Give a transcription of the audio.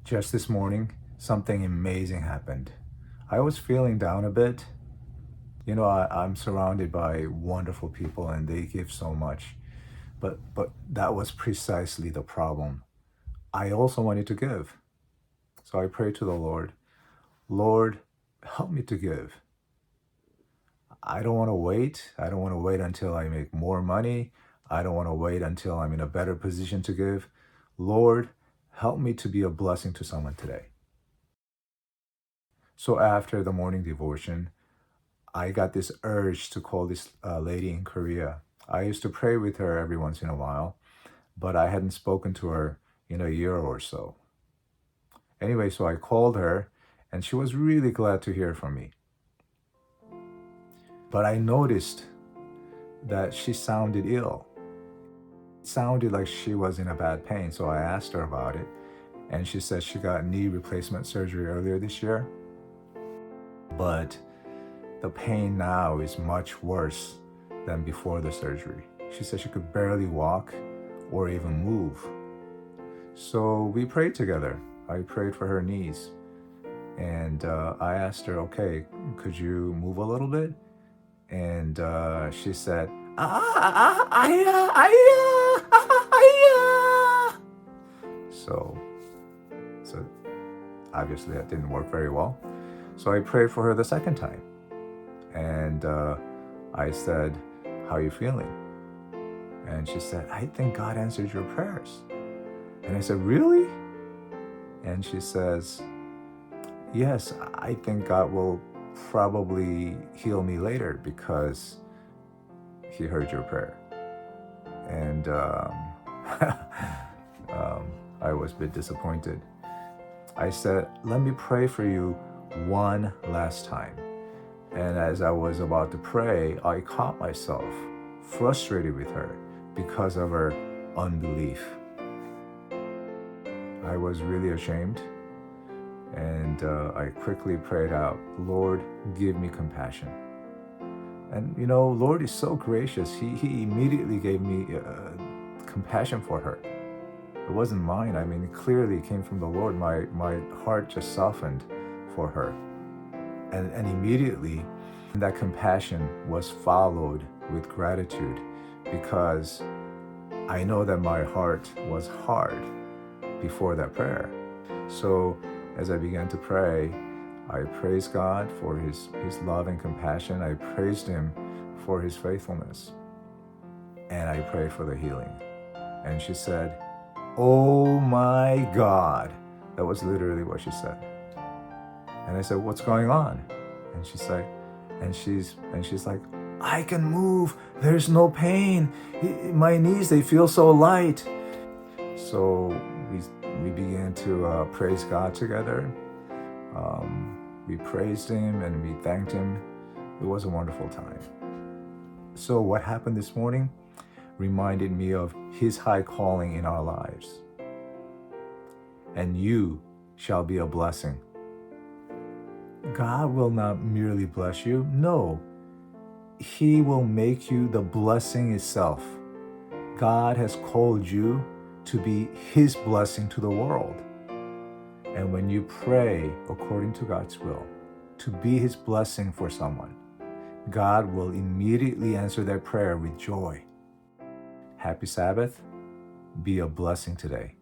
Just this morning, something amazing happened. I was feeling down a bit. I'm surrounded by wonderful people and they give so much. But that was precisely the problem. I also wanted to give. So I prayed to the Lord, Lord, help me to give. I don't want to wait. I don't want to wait until I make more money. I don't want to wait until I'm in a better position to give. Lord, help me to be a blessing to someone today. So after the morning devotion, I got this urge to call this lady in Korea. I used to pray with her every once in a while, but I hadn't spoken to her in a year or so. Anyway, so I called her, and she was really glad to hear from me. But I noticed that she sounded ill. It sounded like she was in a bad pain, so I asked her about it, and she said she got knee replacement surgery earlier this year. But the pain now is much worse than before the surgery. She said she could barely walk or even move. So we prayed together. I prayed for her knees. And I asked her, okay, could you move a little bit? And she said, so obviously that didn't work very well. So I prayed for her the second time. And I said, how are you feeling? And she said, I think God answered your prayers. And I said, really? And she says, yes, I think God will probably heal me later because he heard your prayer. And I was a bit disappointed. I said, let me pray for you one last time. And as I was about to pray, I caught myself frustrated with her because of her unbelief. I was really ashamed, and I quickly prayed out, Lord, give me compassion. And Lord is so gracious. He immediately gave me compassion for her. It wasn't mine. I mean, it clearly came from the Lord. My heart just softened for her. And immediately, that compassion was followed with gratitude because I know that my heart was hard before that prayer. So as I began to pray, I praised God for his love and compassion. I praised him for his faithfulness. And I prayed for the healing. And she said, oh my God. That was literally what she said. And I said, what's going on? And she's like, I can move. There's no pain. My knees, they feel so light. So we began to praise God together. We praised him and we thanked him. It was a wonderful time. So what happened this morning reminded me of his high calling in our lives. And you shall be a blessing. God will not merely bless you. No, he will make you the blessing itself. God has called you to be his blessing to the world. And when you pray according to God's will, to be his blessing for someone, God will immediately answer that prayer with joy. Happy Sabbath. Be a blessing today.